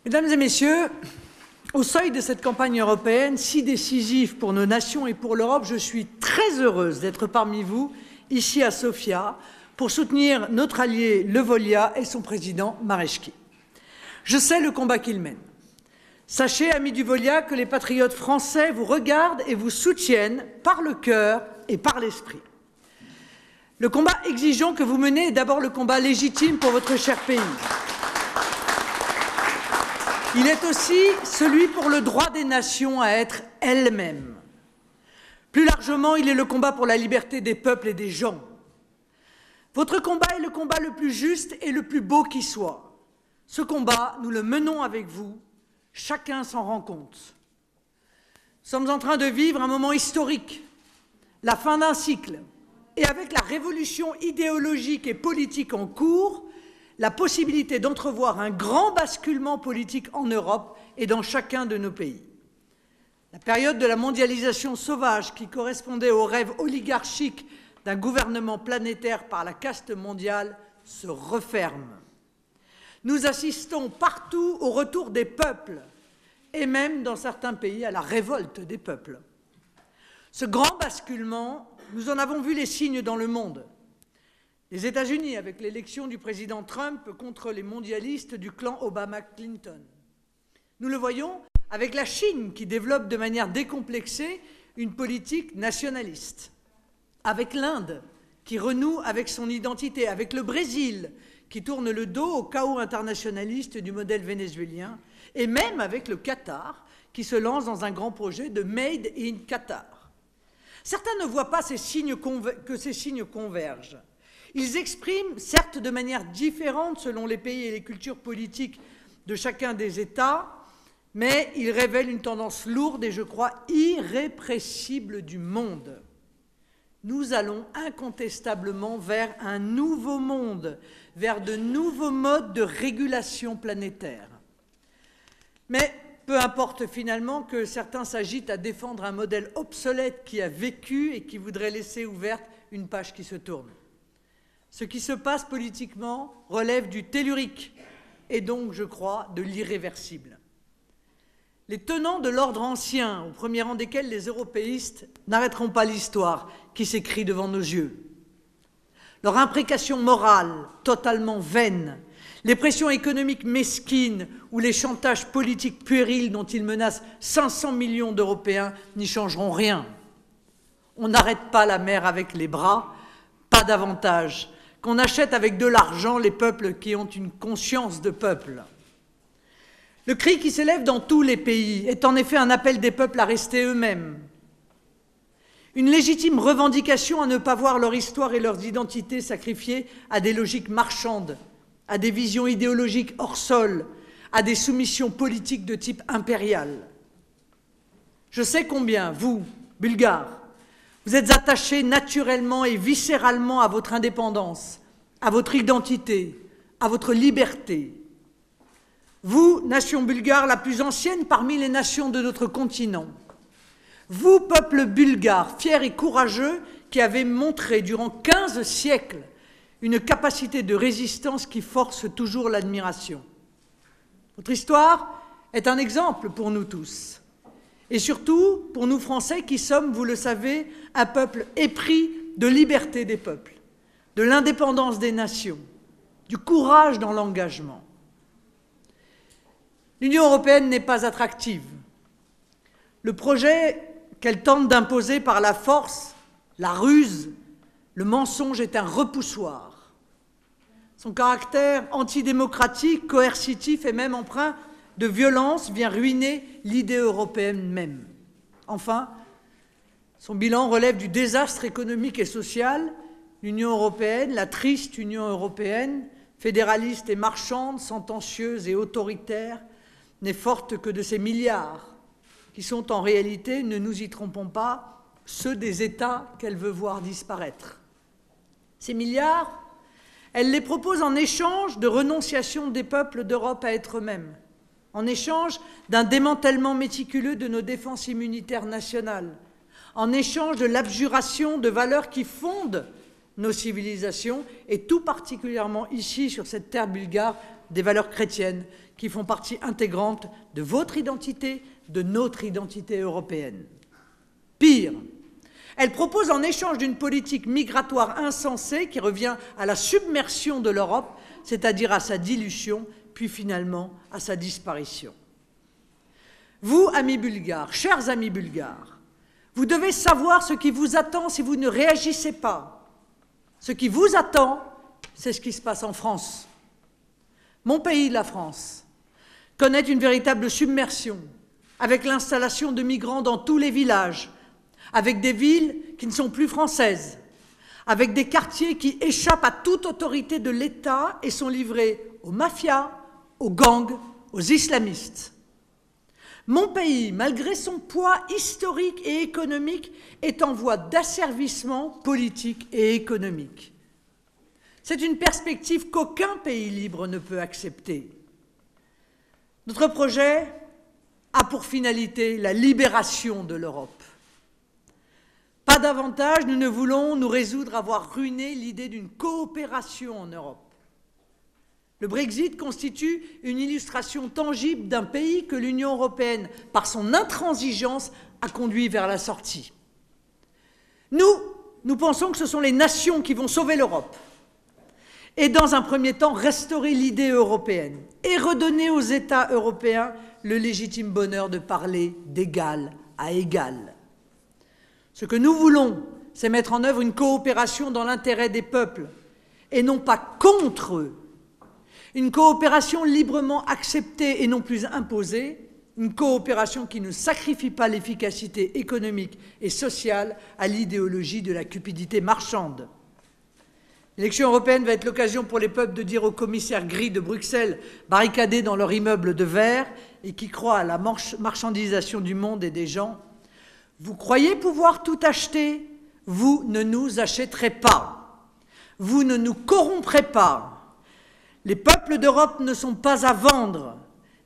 Mesdames et messieurs, au seuil de cette campagne européenne, si décisive pour nos nations et pour l'Europe, je suis très heureuse d'être parmi vous, ici à Sofia, pour soutenir notre allié le Volia et son président Mareşki. Je sais le combat qu'il mène. Sachez, amis du Volia, que les patriotes français vous regardent et vous soutiennent par le cœur et par l'esprit. Le combat exigeant que vous menez est d'abord le combat légitime pour votre cher pays. Il est aussi celui pour le droit des nations à être elles-mêmes. Plus largement, il est le combat pour la liberté des peuples et des gens. Votre combat est le combat le plus juste et le plus beau qui soit. Ce combat, nous le menons avec vous. Chacun s'en rend compte. Nous sommes en train de vivre un moment historique, la fin d'un cycle, et avec la révolution idéologique et politique en cours, la possibilité d'entrevoir un grand basculement politique en Europe et dans chacun de nos pays. La période de la mondialisation sauvage qui correspondait au rêve oligarchique d'un gouvernement planétaire par la caste mondiale se referme. Nous assistons partout au retour des peuples et même dans certains pays à la révolte des peuples. Ce grand basculement, nous en avons vu les signes dans le monde. Les États-Unis avec l'élection du président Trump contre les mondialistes du clan Obama-Clinton. Nous le voyons avec la Chine qui développe de manière décomplexée une politique nationaliste, avec l'Inde qui renoue avec son identité, avec le Brésil qui tourne le dos au chaos internationaliste du modèle vénézuélien, et même avec le Qatar qui se lance dans un grand projet de Made in Qatar. Certains ne voient pas que ces signes convergent. Ils expriment, certes de manière différente selon les pays et les cultures politiques de chacun des États, mais ils révèlent une tendance lourde et, je crois, irrépressible du monde. Nous allons incontestablement vers un nouveau monde, vers de nouveaux modes de régulation planétaire. Mais peu importe finalement que certains s'agitent à défendre un modèle obsolète qui a vécu et qui voudrait laisser ouverte une page qui se tourne. Ce qui se passe politiquement relève du tellurique et donc, je crois, de l'irréversible. Les tenants de l'ordre ancien, au premier rang desquels les européistes, n'arrêteront pas l'histoire qui s'écrit devant nos yeux. Leur imprécation morale, totalement vaine, les pressions économiques mesquines ou les chantages politiques puérils dont ils menacent 500 millions d'Européens n'y changeront rien. On n'arrête pas la mer avec les bras, pas davantage, qu'on achète avec de l'argent les peuples qui ont une conscience de peuple. Le cri qui s'élève dans tous les pays est en effet un appel des peuples à rester eux-mêmes. Une légitime revendication à ne pas voir leur histoire et leurs identités sacrifiées à des logiques marchandes, à des visions idéologiques hors sol, à des soumissions politiques de type impérial. Je sais combien, vous, Bulgares, vous êtes attachés naturellement et viscéralement à votre indépendance, à votre identité, à votre liberté. Vous, nation bulgare la plus ancienne parmi les nations de notre continent. Vous, peuple bulgare, fier et courageux, qui avez montré durant 15 siècles une capacité de résistance qui force toujours l'admiration. Votre histoire est un exemple pour nous tous. Et surtout pour nous Français qui sommes, vous le savez, un peuple épris de liberté des peuples, de l'indépendance des nations, du courage dans l'engagement. L'Union européenne n'est pas attractive. Le projet qu'elle tente d'imposer par la force, la ruse, le mensonge est un repoussoir. Son caractère antidémocratique, coercitif et même empreint de violence vient ruiner l'idée européenne même. Enfin, son bilan relève du désastre économique et social. L'Union européenne, la triste Union européenne, fédéraliste et marchande, sentencieuse et autoritaire, n'est forte que de ces milliards, qui sont en réalité, ne nous y trompons pas, ceux des États qu'elle veut voir disparaître. Ces milliards, elle les propose en échange de renonciation des peuples d'Europe à être eux-mêmes, en échange d'un démantèlement méticuleux de nos défenses immunitaires nationales, en échange de l'abjuration de valeurs qui fondent nos civilisations, et tout particulièrement ici, sur cette terre bulgare, des valeurs chrétiennes qui font partie intégrante de votre identité, de notre identité européenne. Pire, elle propose en échange d'une politique migratoire insensée qui revient à la submersion de l'Europe, c'est-à-dire à sa dilution, puis finalement à sa disparition. Vous, amis bulgares, chers amis bulgares, vous devez savoir ce qui vous attend si vous ne réagissez pas. Ce qui vous attend, c'est ce qui se passe en France. Mon pays, la France, connaît une véritable submersion, avec l'installation de migrants dans tous les villages, avec des villes qui ne sont plus françaises, avec des quartiers qui échappent à toute autorité de l'État et sont livrés aux mafias, aux gangs, aux islamistes. Mon pays, malgré son poids historique et économique, est en voie d'asservissement politique et économique. C'est une perspective qu'aucun pays libre ne peut accepter. Notre projet a pour finalité la libération de l'Europe. Pas davantage, nous ne voulons nous résoudre à voir ruiner l'idée d'une coopération en Europe. Le Brexit constitue une illustration tangible d'un pays que l'Union européenne, par son intransigeance, a conduit vers la sortie. Nous pensons que ce sont les nations qui vont sauver l'Europe et, dans un premier temps, restaurer l'idée européenne et redonner aux États européens le légitime bonheur de parler d'égal à égal. Ce que nous voulons, c'est mettre en œuvre une coopération dans l'intérêt des peuples et non pas contre eux. Une coopération librement acceptée et non plus imposée, une coopération qui ne sacrifie pas l'efficacité économique et sociale à l'idéologie de la cupidité marchande. L'élection européenne va être l'occasion pour les peuples de dire aux commissaires gris de Bruxelles, barricadés dans leur immeuble de verre et qui croient à la marchandisation du monde et des gens, « Vous croyez pouvoir tout acheter? Vous ne nous achèterez pas. Vous ne nous corromprez pas. Les peuples d'Europe ne sont pas à vendre.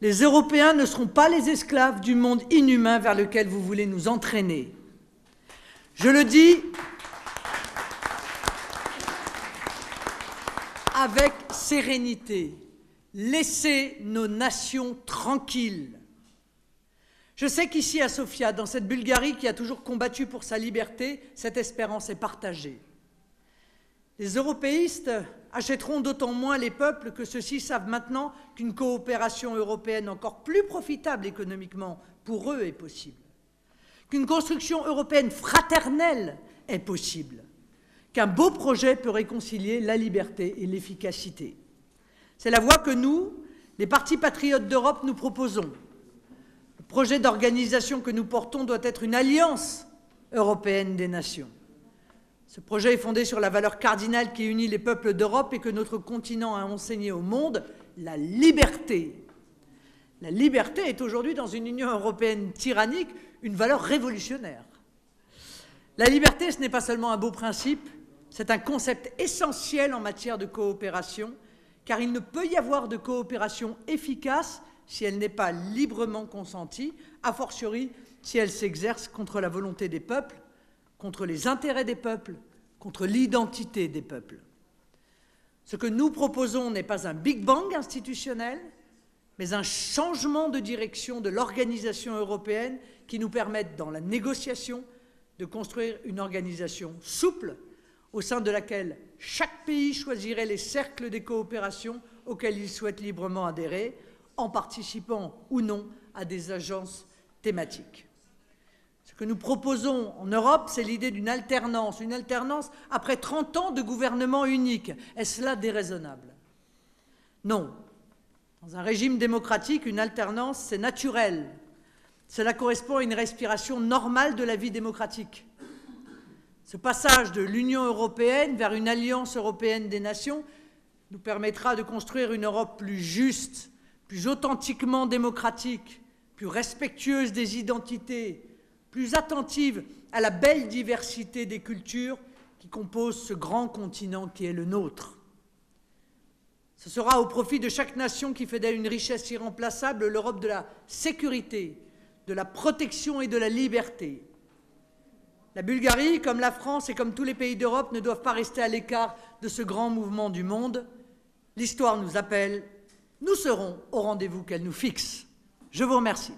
Les Européens ne seront pas les esclaves du monde inhumain vers lequel vous voulez nous entraîner. » Je le dis avec sérénité. Laissez nos nations tranquilles. Je sais qu'ici, à Sofia, dans cette Bulgarie qui a toujours combattu pour sa liberté, cette espérance est partagée. Les européistes achèteront d'autant moins les peuples que ceux-ci savent maintenant qu'une coopération européenne encore plus profitable économiquement pour eux est possible, qu'une construction européenne fraternelle est possible, qu'un beau projet peut réconcilier la liberté et l'efficacité. C'est la voie que nous, les partis patriotes d'Europe, nous proposons. Le projet d'organisation que nous portons doit être une alliance européenne des nations. Ce projet est fondé sur la valeur cardinale qui unit les peuples d'Europe et que notre continent a enseigné au monde, la liberté. La liberté est aujourd'hui, dans une Union européenne tyrannique, une valeur révolutionnaire. La liberté, ce n'est pas seulement un beau principe, c'est un concept essentiel en matière de coopération, car il ne peut y avoir de coopération efficace si elle n'est pas librement consentie, a fortiori si elle s'exerce contre la volonté des peuples, contre les intérêts des peuples, contre l'identité des peuples. Ce que nous proposons n'est pas un Big Bang institutionnel, mais un changement de direction de l'organisation européenne qui nous permette, dans la négociation, de construire une organisation souple au sein de laquelle chaque pays choisirait les cercles des coopérations auxquels il souhaite librement adhérer, en participant ou non à des agences thématiques. Ce que nous proposons en Europe, c'est l'idée d'une alternance après 30 ans de gouvernement unique. Est-ce là déraisonnable? Non. Dans un régime démocratique, une alternance, c'est naturel. Cela correspond à une respiration normale de la vie démocratique. Ce passage de l'Union européenne vers une alliance européenne des nations nous permettra de construire une Europe plus juste, plus authentiquement démocratique, plus respectueuse des identités, plus attentive à la belle diversité des cultures qui composent ce grand continent qui est le nôtre. Ce sera au profit de chaque nation qui fait d'elle une richesse irremplaçable l'Europe de la sécurité, de la protection et de la liberté. La Bulgarie, comme la France et comme tous les pays d'Europe, ne doivent pas rester à l'écart de ce grand mouvement du monde. L'histoire nous appelle, nous serons au rendez-vous qu'elle nous fixe. Je vous remercie.